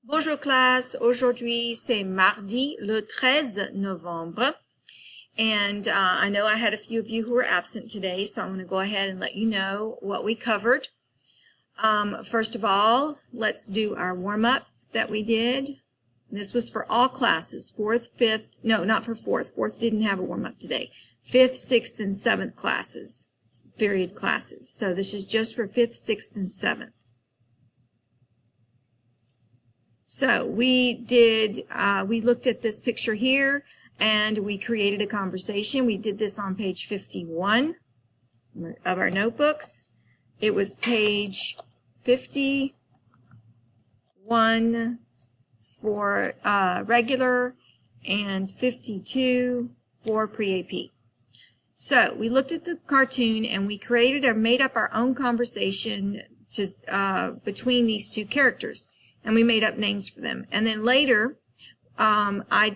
Bonjour classe, aujourd'hui c'est mardi le 13 novembre and I know I had a few of you who were absent today, so I'm going to go ahead and let you know what we covered. First of all, let's do our warm-up that we did. This was for all classes, 4th, 5th, no, not for 4th. 4th didn't have a warm-up today. 5th, 6th, and 7th classes, period classes. So this is just for 5th, 6th, and 7th. So we looked at this picture here and we created a conversation. We did this on page 51 of our notebooks. It was page 51 for regular and 52 for pre-AP. So we looked at the cartoon and we created or made up our own conversation between these two characters. And we made up names for them. And then later,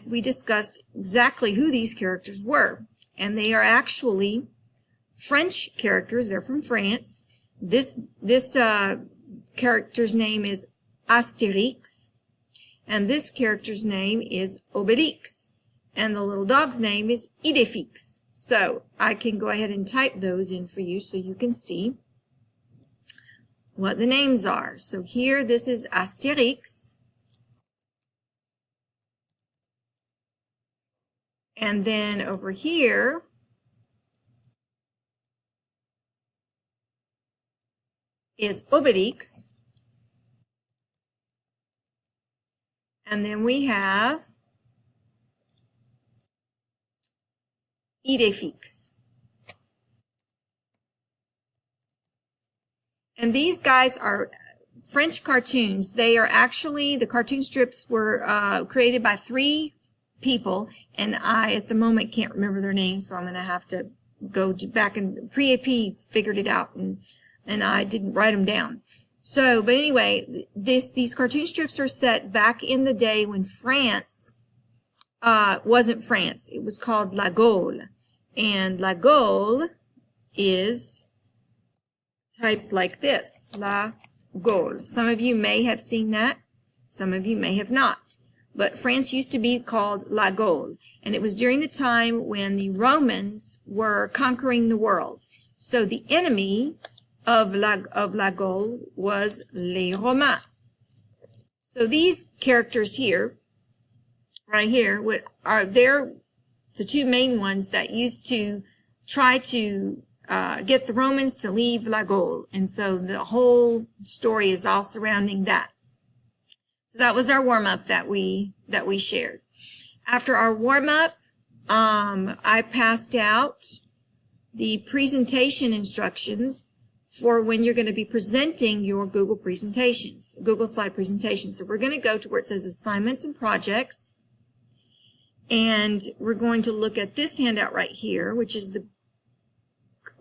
we discussed exactly who these characters were. And they are actually French characters. They're from France. This character's name is Astérix. And this character's name is Obélix. And the little dog's name is Idéfix. So I can go ahead and type those in for you so you can see what the names are. So here, this is Astérix. And then over here, is Obélix. And then we have Idéfix. And these guys are French cartoons. They are actually, the cartoon strips were created by 3 people, and I, at the moment, can't remember their names, so I'm going to have to go back and pre-AP figured it out, and I didn't write them down. So, but anyway, these cartoon strips are set back in the day when France wasn't France. It was called La Gaule, and La Gaule is typed like this, La Gaule. Some of you may have seen that. Some of you may have not. But France used to be called La Gaule. And it was during the time when the Romans were conquering the world. So the enemy of La Gaule was les Romains. So these characters here, right here, are the 2 main ones that used to try to get the Romans to leave La Gaule. And so the whole story is all surrounding that. So that was our warm-up that we shared. After our warm-up, I passed out the presentation instructions for when you're going to be presenting your Google presentations, Google Slide presentations. So we're going to go to where it says Assignments and Projects. And we're going to look at this handout right here, which is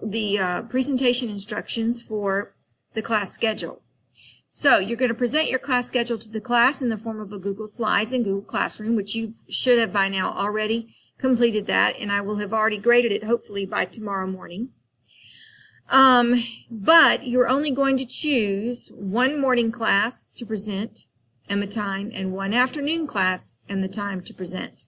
the presentation instructions for the class schedule. So you're going to present your class schedule to the class in the form of a Google Slides and Google Classroom, which you should have by now already completed that, and I will have already graded it hopefully by tomorrow morning. But you're only going to choose 1 morning class to present and the time, and 1 afternoon class and the time to present.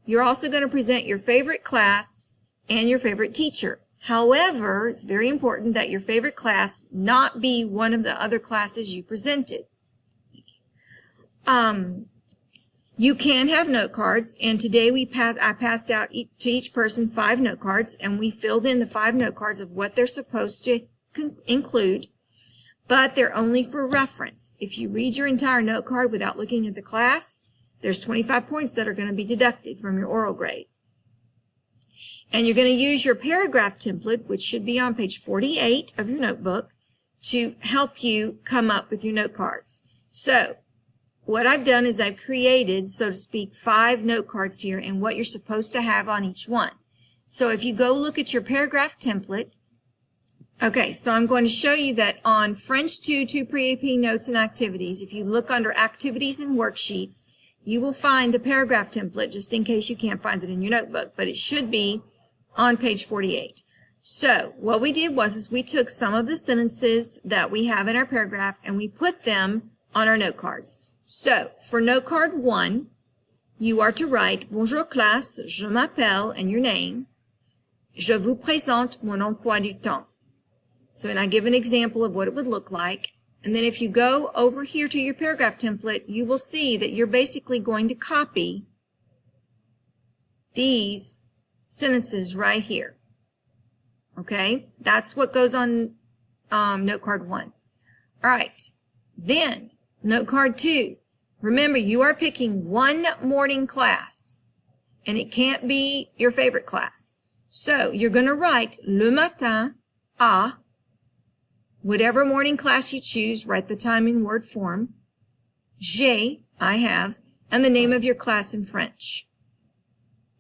You're also going to present your favorite class and your favorite teacher. However, it's very important that your favorite class not be one of the other classes you presented. You can have note cards, and today I passed out to each person 5 note cards, and we filled in the 5 note cards of what they're supposed to include, but they're only for reference. If you read your entire note card without looking at the class, there's 25 points that are going to be deducted from your oral grade. And you're going to use your paragraph template, which should be on page 48 of your notebook, to help you come up with your note cards. So what I've done is I've created, so to speak, 5 note cards here and what you're supposed to have on each one. So if you go look at your paragraph template, okay, so I'm going to show you that on French 2 pre-AP notes and activities, if you look under activities and worksheets, you will find the paragraph template, just in case you can't find it in your notebook, but it should be on page 48. So what we did was we took some of the sentences that we have in our paragraph and we put them on our note cards. So, for note card 1, you are to write Bonjour classe, je m'appelle, and your name. Je vous présente mon emploi du temps. So, and I give an example of what it would look like. And then if you go over here to your paragraph template, you will see that you're basically going to copy these sentences right here. Okay? That's what goes on note card 1. All right. Then, note card 2. Remember, you are picking one morning class, and it can't be your favorite class. So, you're going to write le matin à, whatever morning class you choose, write the time in word form. J'ai, I have, and the name of your class in French.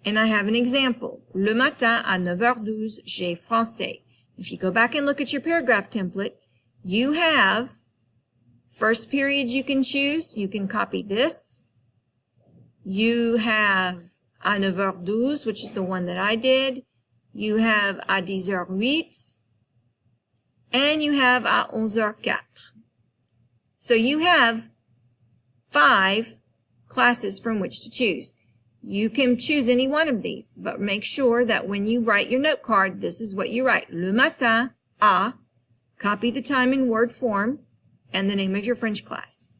And I have an example. Le matin à 9h12, j'ai français. If you go back and look at your paragraph template, you have first period you can choose. You can copy this. You have à 9h12, which is the one that I did. You have à 10h08. And you have à 11h04. So you have 5 classes from which to choose. You can choose any one of these, but make sure that when you write your note card, this is what you write. Le matin à, copy the time in word form, and the name of your French class.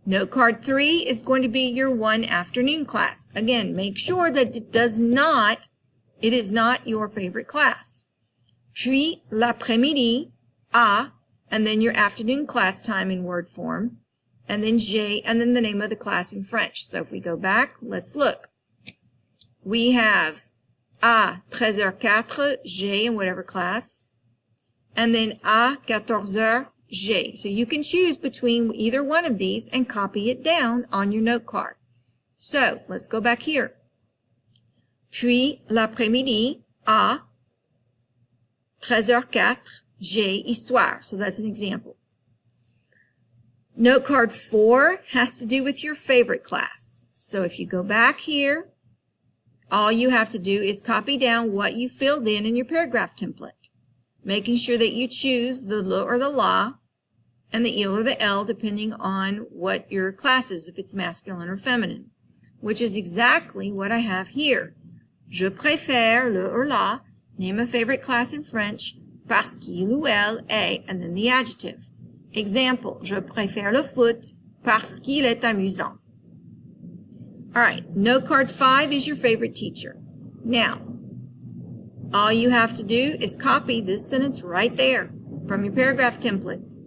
Note card 3 is going to be your one afternoon class. Again, make sure that it is not your favorite class. Puis l'après-midi à, and then your afternoon class time in word form, and then j'ai, and then the name of the class in French. So if we go back, let's look. We have à 13h04, j'ai in whatever class, and then à 14h, j'ai. So you can choose between either one of these and copy it down on your note card. So let's go back here. Puis l'après-midi à 13h04, j'ai histoire. So that's an example. Note card 4 has to do with your favorite class. So if you go back here, all you have to do is copy down what you filled in your paragraph template, making sure that you choose the le or the la and the il or the l depending on what your class is, if it's masculine or feminine, which is exactly what I have here. Je préfère le or la, name a favorite class in French, parce qu'il ou elle est, and then the adjective. Example, je préfère le foot parce qu'il est amusant. All right, note card 5 is your favorite teacher. Now, all you have to do is copy this sentence right there from your paragraph template.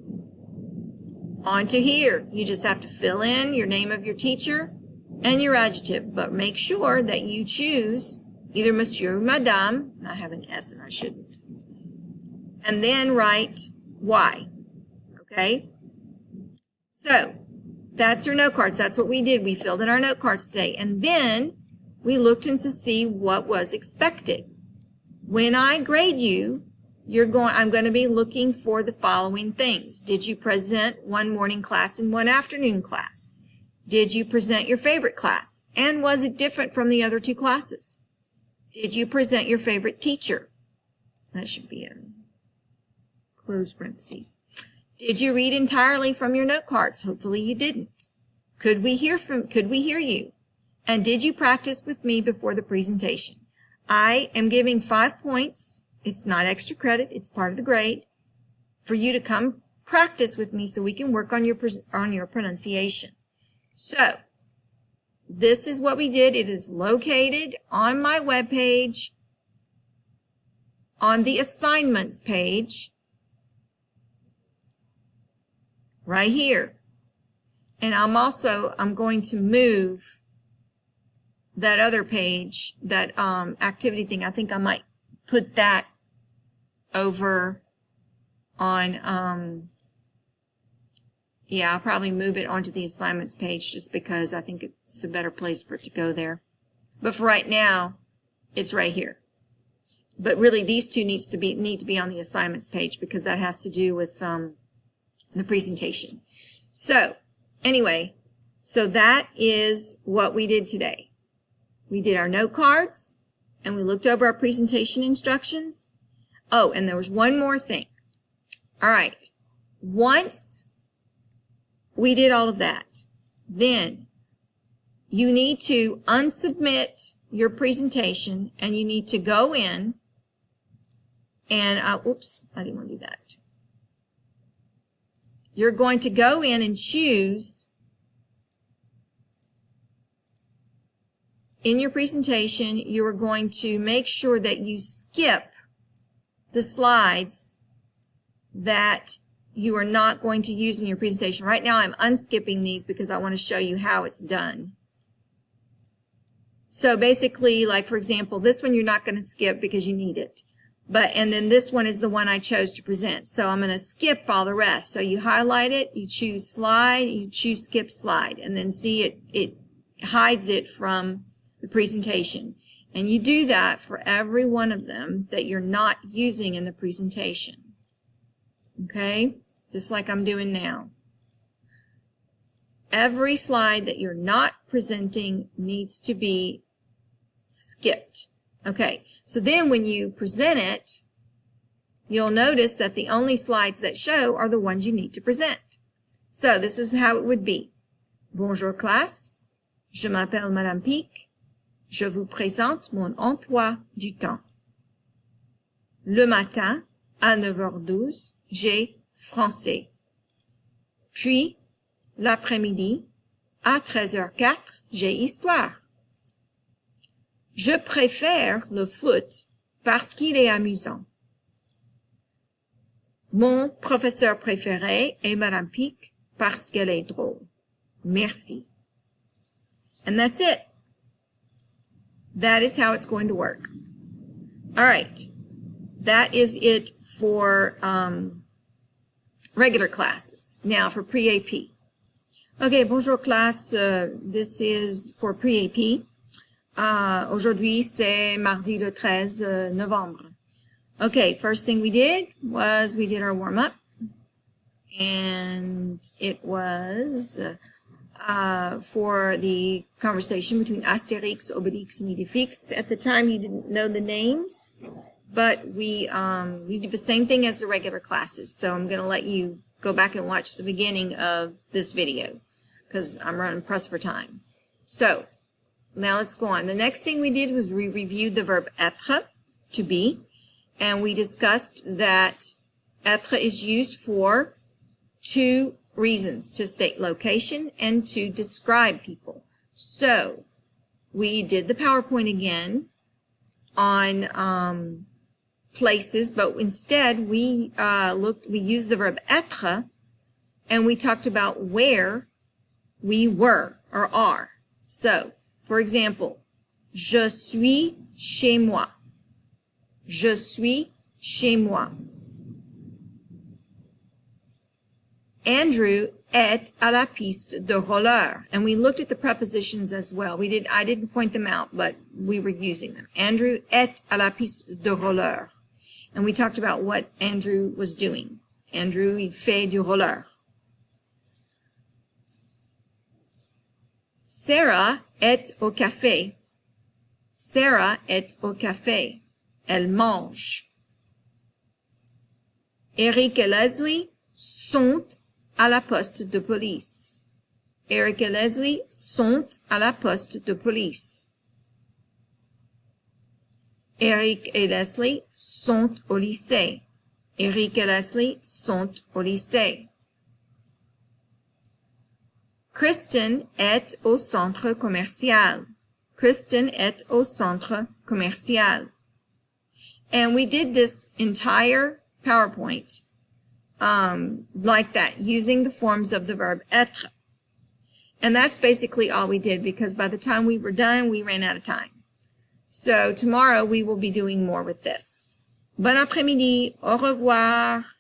Onto here, you just have to fill in your name of your teacher and your adjective, but make sure that you choose either monsieur or madame, and I have an S and I shouldn't, and then write why. Okay? So, that's your note cards. That's what we did. We filled in our note cards today. And then we looked in to see what was expected. When I grade you, I'm going to be looking for the following things. Did you present one morning class and one afternoon class? Did you present your favorite class? And was it different from the other 2 classes? Did you present your favorite teacher? That should be in close parentheses. Did you read entirely from your note cards? Hopefully you didn't. Could we hear you? And did you practice with me before the presentation? I am giving 5 points. It's not extra credit. It's part of the grade for you to come practice with me so we can work on your pronunciation. So, this is what we did. It is located on my webpage on the assignments page right here. And I'm going to move that other page, that activity thing. I think I might put that over on, I'll probably move it onto the assignments page just because I think it's a better place for it to go there. But for right now, it's right here. But really, these two need to be on the assignments page because that has to do with the presentation. So, anyway, so that is what we did today. We did our note cards, and we looked over our presentation instructions. Oh, and there was one more thing. All right. Once we did all of that, then you need to unsubmit your presentation, and you need to go in and, oops, I didn't want to do that. You're going to go in and choose in your presentation, you are going to make sure that you skip the slides that you are not going to use in your presentation. Right now I'm unskipping these because I want to show you how it's done. So basically, like for example, this one you're not going to skip because you need it. And then this one is the one I chose to present. So I'm going to skip all the rest. So you highlight it, you choose slide, you choose skip slide, and then see it hides it from the presentation. And you do that for every one of them that you're not using in the presentation. Okay? Just like I'm doing now. Every slide that you're not presenting needs to be skipped. Okay, so then when you present it, you'll notice that the only slides that show are the ones you need to present. So this is how it would be. Bonjour classe, je m'appelle Madame Pic, je vous présente mon emploi du temps. Le matin, à 9h12, j'ai français. Puis, l'après-midi, à 13h04, j'ai histoire. Je préfère le foot parce qu'il est amusant. Mon professeur préféré est Madame Pic parce qu'elle est drôle. Merci. And that's it. That is how it's going to work. All right. That is it for regular classes. Now for pre-AP. Okay, bonjour classe. This is for pre-AP. Aujourd'hui, c'est mardi le 13 Novembre. Okay, first thing we did was we did our warm-up. And it was for the conversation between Astérix, Obélix, and Idéfix. At the time, you didn't know the names, but we did the same thing as the regular classes. So I'm going to let you go back and watch the beginning of this video because I'm running pressed for time. So now let's go on. The next thing we did was we reviewed the verb être, to be, and we discussed that être is used for two reasons: to state location and to describe people. So we did the PowerPoint again on places, but instead we used the verb être, and we talked about where we were or are. So, for example, je suis chez moi. Je suis chez moi. Andrew est à la piste de roller. And we looked at the prepositions as well. I didn't point them out, but we were using them. Andrew est à la piste de roller. And we talked about what Andrew was doing. Andrew, il fait du roller. Sarah est au café. Sarah est au café. Elle mange. Eric et Leslie sont à la poste de police. Eric et Leslie sont à la poste de police. Eric et Leslie sont au lycée. Eric et Leslie sont au lycée. Kristen est au centre commercial. Kristen est au centre commercial. And we did this entire PowerPoint like that, using the forms of the verb être. And that's basically all we did, because by the time we were done, we ran out of time. So tomorrow we will be doing more with this. Bon après-midi. Au revoir.